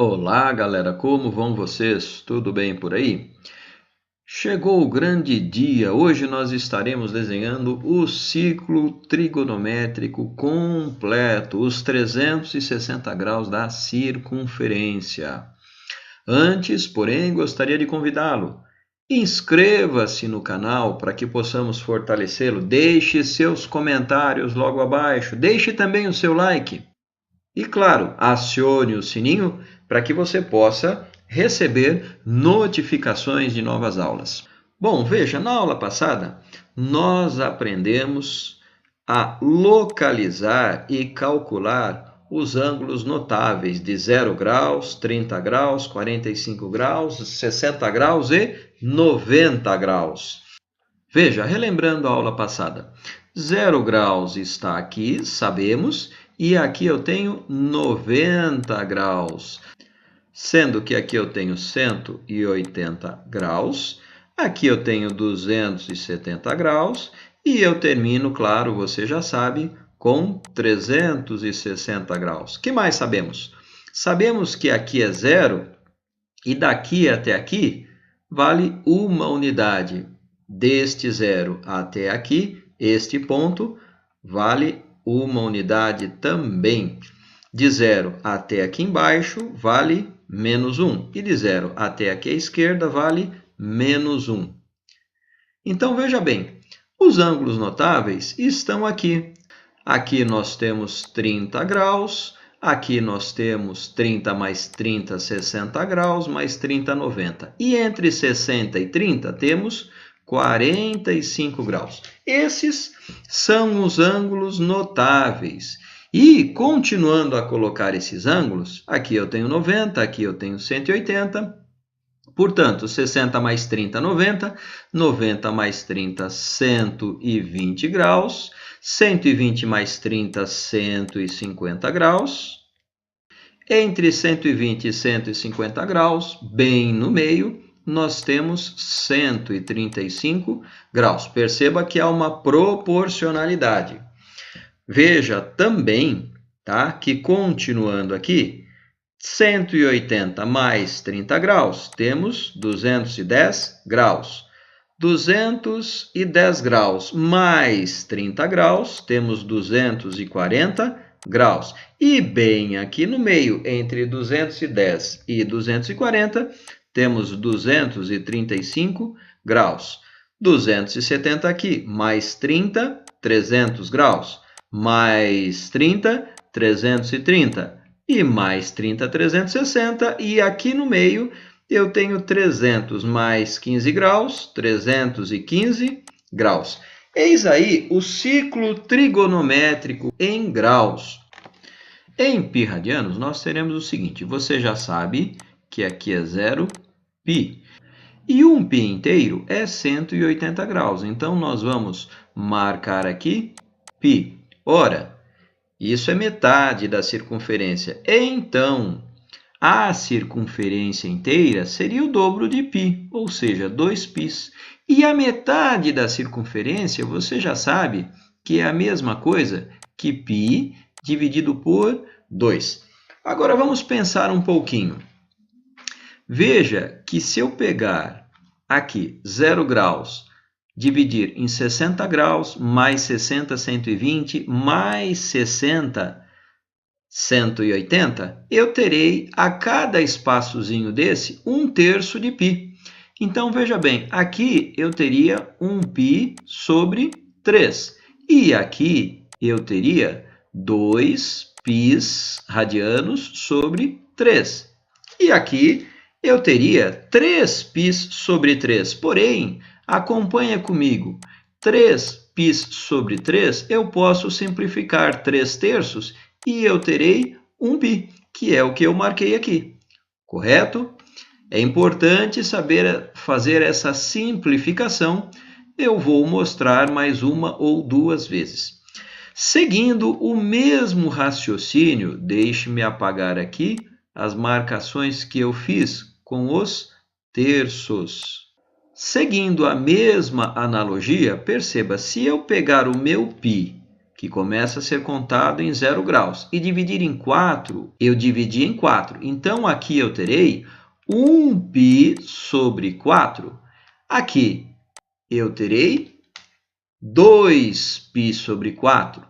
Olá, galera, como vão vocês? Tudo bem por aí? Chegou o grande dia. Hoje nós estaremos desenhando o ciclo trigonométrico completo, os 360 graus da circunferência. Antes, porém, gostaria de convidá-lo. Inscreva-se no canal para que possamos fortalecê-lo. Deixe seus comentários logo abaixo. Deixe também o seu like. E claro, acione o sininho para que você possa receber notificações de novas aulas. Bom, veja, na aula passada nós aprendemos a localizar e calcular os ângulos notáveis de 0 graus, 30 graus, 45 graus, 60 graus e 90 graus. Veja, relembrando a aula passada, 0 graus está aqui, sabemos, e aqui eu tenho 90 graus, sendo que aqui eu tenho 180 graus, aqui eu tenho 270 graus, e eu termino, claro, você já sabe, com 360 graus. O que mais sabemos? Sabemos que aqui é 0, e daqui até aqui vale uma unidade. Deste 0 até aqui, este ponto, vale uma unidade também. De 0 até aqui embaixo, vale menos 1. E de 0 até aqui à esquerda, vale menos 1. Então, veja bem, os ângulos notáveis estão aqui. Aqui nós temos 30 graus, aqui nós temos 30 mais 30, 60 graus, mais 30, 90. E entre 60 e 30 temos 45 graus. Esses são os ângulos notáveis. E, continuando a colocar esses ângulos, aqui eu tenho 90, aqui eu tenho 180. Portanto, 60 mais 30, 90. 90 mais 30, 120 graus. 120 mais 30, 150 graus. Entre 120 e 150 graus, bem no meio, nós temos 135 graus. Perceba que há uma proporcionalidade. Veja também, tá, que continuando aqui, 180 mais 30 graus, temos 210 graus. 210 graus mais 30 graus, temos 240 graus. E bem aqui no meio, entre 210 e 240, temos 235 graus. 270 aqui, mais 30, 300 graus. Mais 30, 330. E mais 30, 360. E aqui no meio, eu tenho 300 mais 15 graus, 315 graus. Eis aí o ciclo trigonométrico em graus. Em π radianos, nós teremos o seguinte, você já sabe que aqui é 0π. E 1π inteiro é 180 graus. Então, nós vamos marcar aqui π. Ora, isso é metade da circunferência. Então, a circunferência inteira seria o dobro de π, ou seja, 2π. E a metade da circunferência, você já sabe que é a mesma coisa que π dividido por 2. Agora, vamos pensar um pouquinho. Veja que se eu pegar aqui 0 graus, dividir em 60 graus, mais 60, 120, mais 60, 180, eu terei a cada espaçozinho desse 1/3 de π. Então, veja bem, aqui eu teria 1π sobre 3. E aqui eu teria 2π radianos sobre 3. E aqui eu teria 3π sobre 3. Porém, acompanha comigo, 3π sobre 3, eu posso simplificar 3/3 e eu terei 1π, que é o que eu marquei aqui, correto? É importante saber fazer essa simplificação. Eu vou mostrar mais uma ou duas vezes. Seguindo o mesmo raciocínio, deixe-me apagar aqui as marcações que eu fiz com os terços. Seguindo a mesma analogia, perceba, se eu pegar o meu π que começa a ser contado em 0 graus. E dividir em 4, eu dividi em 4. Então, aqui eu terei 1π sobre 4. Aqui eu terei 2π sobre 4.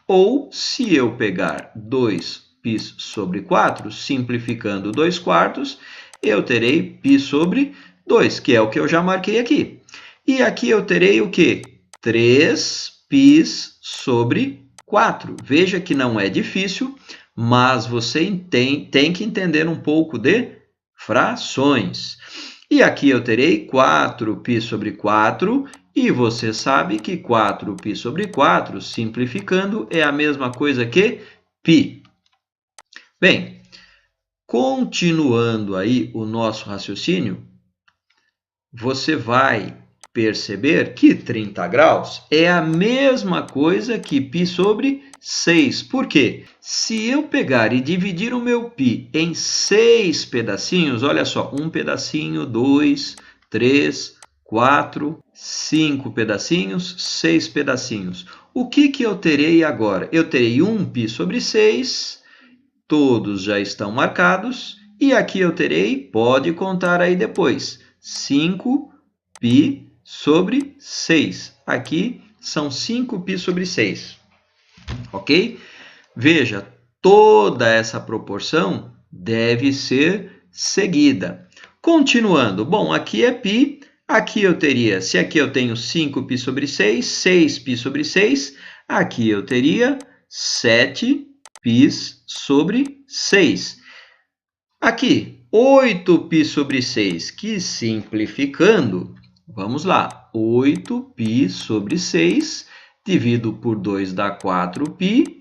Ou, se eu pegar 2π sobre 4, simplificando 2 quartos, eu terei π sobre 2, que é o que eu já marquei aqui. E aqui eu terei o quê? 3π sobre 4. Veja que não é difícil, mas você tem que entender um pouco de frações. E aqui eu terei 4π sobre 4, e você sabe que 4π sobre 4, simplificando, é a mesma coisa que π. Bem, continuando aí o nosso raciocínio, você vai perceber que 30 graus é a mesma coisa que π sobre 6. Por quê? Se eu pegar e dividir o meu π em 6 pedacinhos, olha só, um pedacinho, 2, 3, 4, 5 pedacinhos, 6 pedacinhos. O que eu terei agora? Eu terei 1π sobre 6, todos já estão marcados, e aqui eu terei, pode contar aí depois, 5π sobre 6. Aqui são 5π sobre 6, ok? Veja, toda essa proporção deve ser seguida. Continuando, bom, aqui é π, aqui eu teria, se aqui eu tenho 5π sobre 6, 6π sobre 6, aqui eu teria 7π sobre 6. Aqui, 8π sobre 6, que simplificando, vamos lá, 8π sobre 6, divido por 2 dá 4π,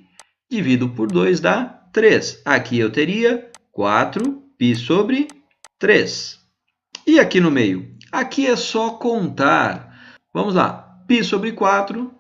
divido por 2 dá 3. Aqui eu teria 4π sobre 3. E aqui no meio? Aqui é só contar. Vamos lá, π sobre 4,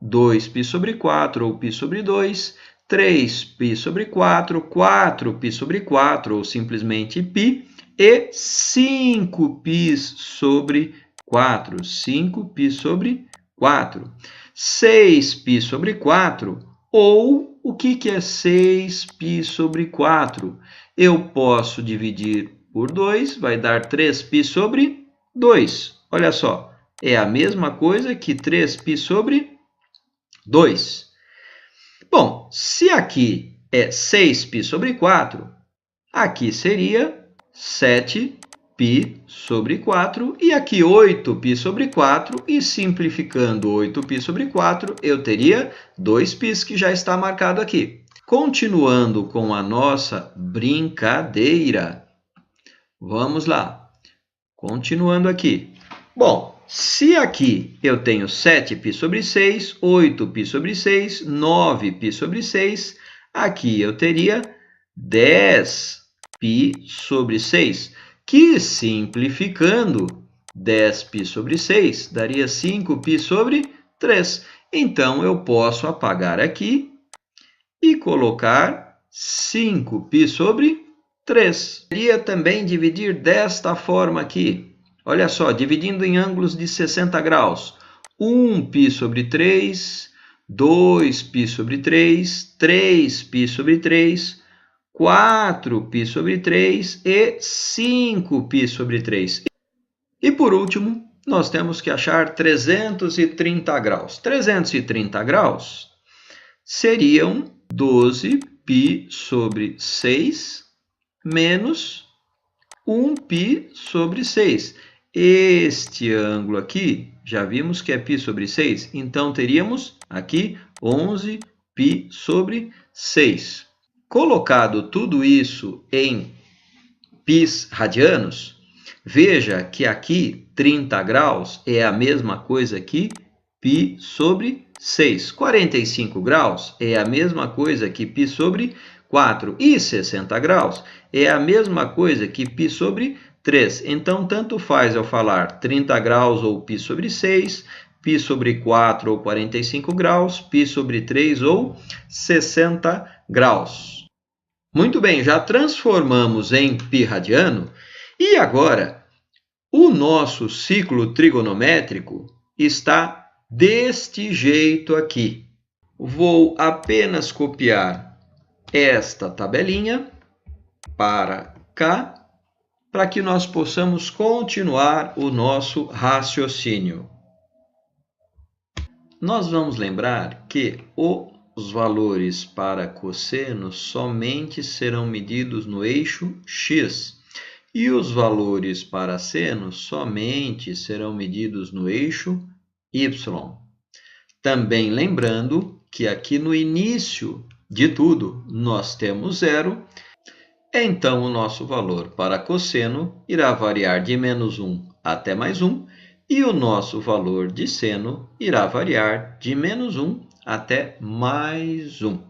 2π sobre 4, ou π sobre 2, 3π sobre 4, 4π sobre 4, ou simplesmente π, e 5π sobre 4, 5π sobre 4. 6π sobre 4, ou o que é 6π sobre 4? Eu posso dividir por 2, vai dar 3π sobre 2. Olha só, é a mesma coisa que 3π sobre 2. Bom, se aqui é 6π sobre 4, aqui seria 7π sobre 4, e aqui 8π sobre 4, e simplificando 8π sobre 4, eu teria 2π, que já está marcado aqui. Continuando com a nossa brincadeira, vamos lá. Continuando aqui. Bom, se aqui eu tenho 7π sobre 6, 8π sobre 6, 9π sobre 6, aqui eu teria 10π sobre 6, que simplificando, 10π sobre 6 daria 5π sobre 3. Então, eu posso apagar aqui e colocar 5π sobre 3. Poderia também dividir desta forma aqui. Olha só, dividindo em ângulos de 60 graus. 1π sobre 3, 2π sobre 3, 3π sobre 3, 4π sobre 3 e 5π sobre 3. E por último, nós temos que achar 330 graus. 330 graus seriam 12π sobre 6 menos 1π sobre 6. Este ângulo aqui, já vimos que é π sobre 6, então teríamos aqui 11π sobre 6. Colocado tudo isso em πs radianos, veja que aqui 30 graus é a mesma coisa que π sobre 6. 45 graus é a mesma coisa que π sobre 4. E 60 graus é a mesma coisa que π sobre 3. Então, tanto faz eu falar 30 graus ou π sobre 6, π sobre 4 ou 45 graus, π sobre 3 ou 60 graus. Muito bem, já transformamos em π radiano e agora o nosso ciclo trigonométrico está deste jeito aqui. Vou apenas copiar esta tabelinha para cá, para que nós possamos continuar o nosso raciocínio. Nós vamos lembrar que os valores para cosseno somente serão medidos no eixo x e os valores para seno somente serão medidos no eixo y. Também lembrando que aqui no início de tudo nós temos zero, então o nosso valor para cosseno irá variar de -1 até +1, e o nosso valor de seno irá variar de -1 até +1.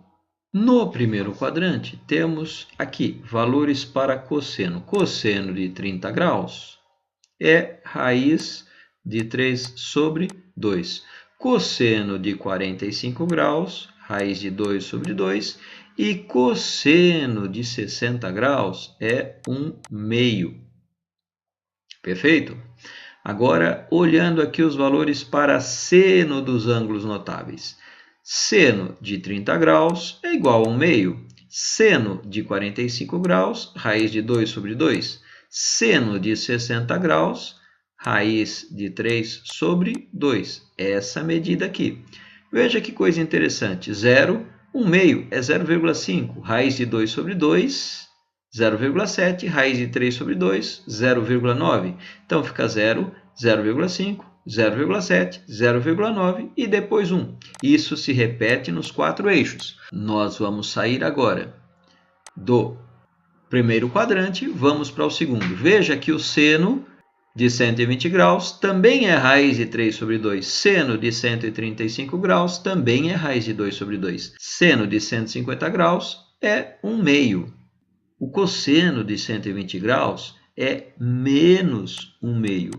No primeiro quadrante, temos aqui valores para cosseno. Cosseno de 30 graus é raiz de 3 sobre 2. Cosseno de 45 graus, raiz de 2 sobre 2. E cosseno de 60 graus é 1/2. Perfeito? Agora, olhando aqui os valores para seno dos ângulos notáveis. Seno de 30 graus é igual a 1/2. Seno de 45 graus, raiz de 2 sobre 2. Seno de 60 graus, raiz de 3 sobre 2. Essa medida aqui. Veja que coisa interessante. 0, 1/2 é 0,5. Raiz de 2 sobre 2, 0,7. Raiz de 3 sobre 2, 0,9. Então, fica 0, 0,5, 0,7, 0,9 e depois 1. Isso se repete nos 4 eixos. Nós vamos sair agora do primeiro quadrante, vamos para o segundo. Veja que o seno de 120 graus também é raiz de 3 sobre 2. Seno de 135 graus também é raiz de 2 sobre 2. Seno de 150 graus é 1/2. O cosseno de 120 graus é menos 1/2.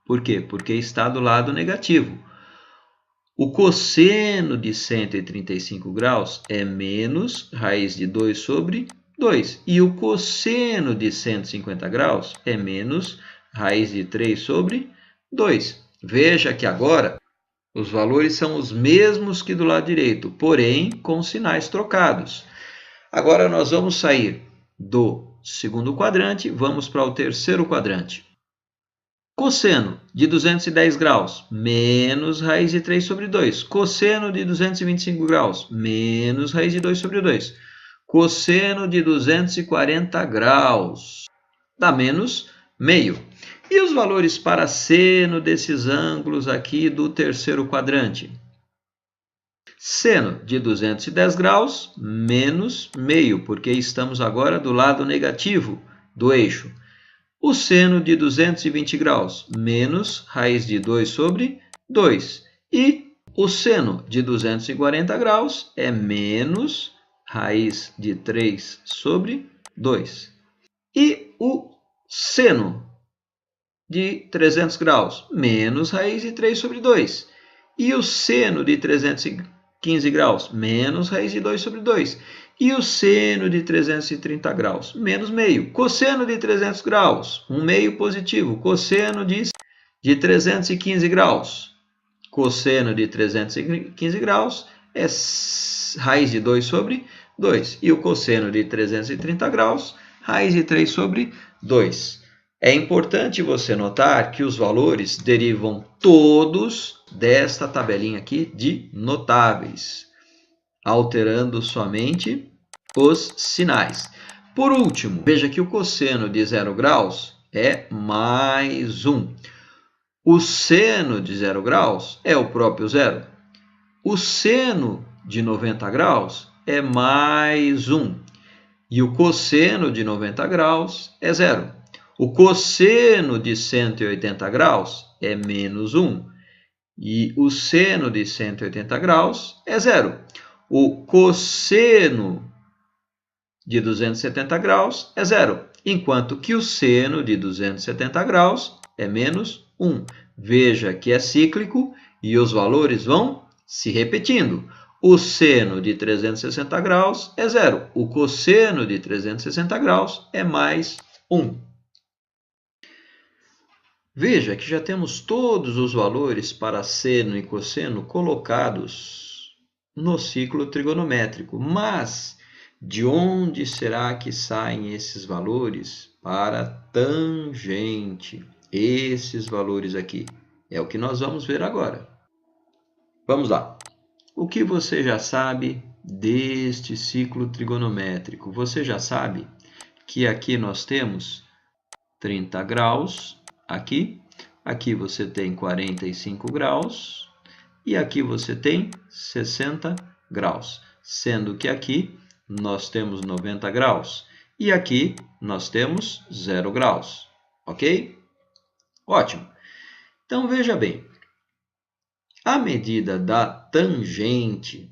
Por quê? Porque está do lado negativo. O cosseno de 135 graus é menos raiz de 2 sobre 2. E o cosseno de 150 graus é menos raiz de 3 sobre 2. Veja que agora os valores são os mesmos que do lado direito, porém com sinais trocados. Agora nós vamos sair do segundo quadrante, vamos para o terceiro quadrante. Cosseno de 210 graus, menos raiz de 3 sobre 2. Cosseno de 225 graus, menos raiz de 2 sobre 2. Cosseno de 240 graus, dá menos meio. E os valores para seno desses ângulos aqui do terceiro quadrante? Seno de 210 graus, menos meio, porque estamos agora do lado negativo do eixo. O seno de 220 graus, menos raiz de 2 sobre 2. E o seno de 240 graus é menos raiz de 3 sobre 2. E o seno de 300 graus, menos raiz de 3 sobre 2. E o seno de 315 graus, menos raiz de 2 sobre 2. E o seno de 330 graus, menos meio. Cosseno de 300 graus, 1/2 positivo. Cosseno de 315 graus. Cosseno de 315 graus é raiz de 2 sobre 2. E o cosseno de 330 graus, raiz de 3 sobre 2. É importante você notar que os valores derivam todos desta tabelinha aqui de notáveis, alterando somente os sinais. Por último, veja que o cosseno de 0 graus é mais 1. O seno de 0 graus é o próprio zero. O seno de 90 graus é mais 1. E o cosseno de 90 graus é 0. O cosseno de 180 graus é menos 1. E o seno de 180 graus é 0. O cosseno de 270 graus é 0, enquanto que o seno de 270 graus é menos 1. Veja que é cíclico e os valores vão se repetindo. O seno de 360 graus é 0. O cosseno de 360 graus é mais 1. Veja que já temos todos os valores para seno e cosseno colocados no ciclo trigonométrico. Mas de onde será que saem esses valores para tangente? Esses valores aqui. É o que nós vamos ver agora. Vamos lá. O que você já sabe deste ciclo trigonométrico? Você já sabe que aqui nós temos 30 graus, aqui você tem 45 graus e aqui você tem 60 graus, sendo que aqui nós temos 90 graus e aqui nós temos 0 graus, ok? Ótimo. Então, veja bem, a medida da tangente,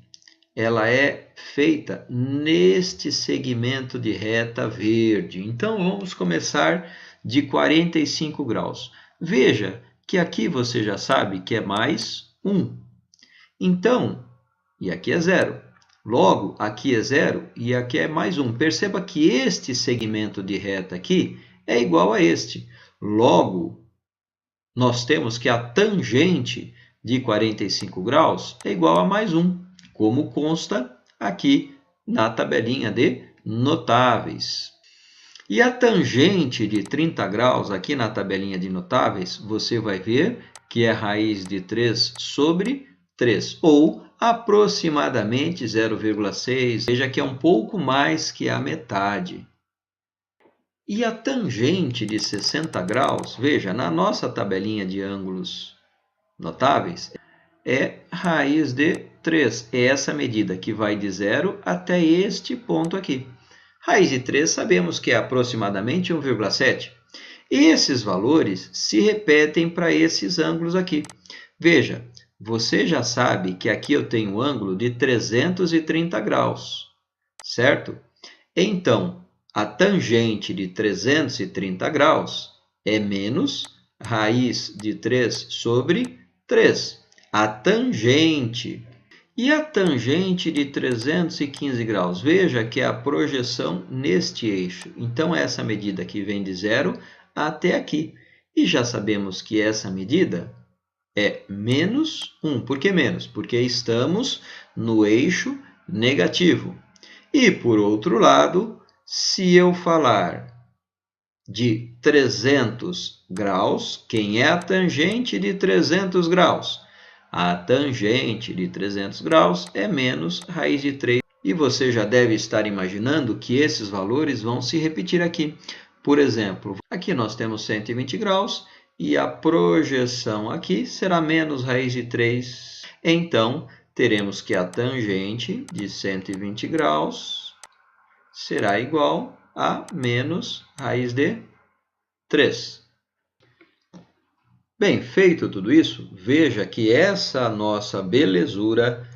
ela é feita neste segmento de reta verde. Então, vamos começar de 45 graus. Veja que aqui você já sabe que é mais 1. Então, e aqui é 0. Logo, aqui é 0 e aqui é mais 1. Perceba que este segmento de reta aqui é igual a este. Logo, nós temos que a tangente de 45 graus é igual a mais 1, como consta aqui na tabelinha de notáveis. E a tangente de 30 graus, aqui na tabelinha de notáveis, você vai ver que é raiz de 3 sobre 3, ou aproximadamente 0,6. Veja que é um pouco mais que a metade. E a tangente de 60 graus, veja, na nossa tabelinha de ângulos notáveis, é raiz de 3. É essa medida que vai de 0 até este ponto aqui. Raiz de 3 sabemos que é aproximadamente 1,7. Esses valores se repetem para esses ângulos aqui. Veja, você já sabe que aqui eu tenho um ângulo de 330 graus, certo? Então, a tangente de 330 graus é menos raiz de 3 sobre 3. A tangente. E a tangente de 315 graus? Veja que é a projeção neste eixo. Então, essa medida aqui vem de 0 até aqui. E já sabemos que essa medida é menos 1. Por que menos? Porque estamos no eixo negativo. E, por outro lado, se eu falar de 300 graus, quem é a tangente de 300 graus? A tangente de 300 graus é menos raiz de 3. E você já deve estar imaginando que esses valores vão se repetir aqui. Por exemplo, aqui nós temos 120 graus e a projeção aqui será menos raiz de 3. Então, teremos que a tangente de 120 graus será igual a menos raiz de 3. Bem, feito tudo isso, veja que essa nossa belezura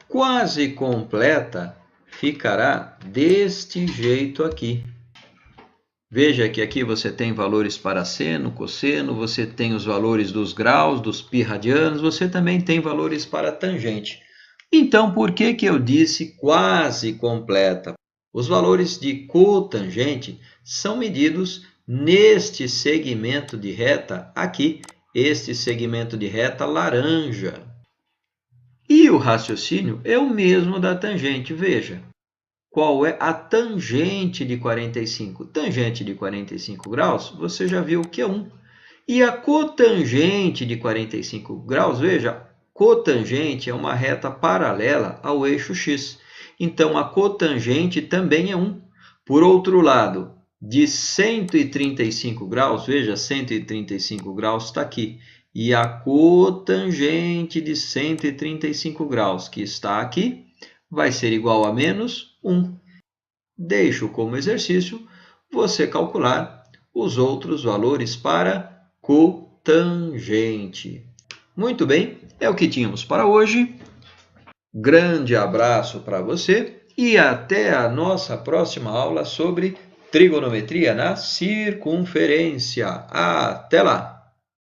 quase completa ficará deste jeito aqui. Veja que aqui você tem valores para seno, cosseno, você tem os valores dos graus, dos π radianos, você também tem valores para tangente. Então, por que eu disse quase completa? Os valores de cotangente são medidos neste segmento de reta aqui, este segmento de reta laranja. E o raciocínio é o mesmo da tangente. Veja, qual é a tangente de 45? Tangente de 45 graus, você já viu que é 1. E a cotangente de 45 graus, veja, cotangente é uma reta paralela ao eixo x. Então, a cotangente também é 1. Por outro lado, de 135 graus, veja, 135 graus está aqui. E a cotangente de 135 graus, que está aqui, vai ser igual a menos 1. Deixo como exercício você calcular os outros valores para cotangente. Muito bem, é o que tínhamos para hoje. Grande abraço para você e até a nossa próxima aula sobre trigonometria na circunferência. Até lá!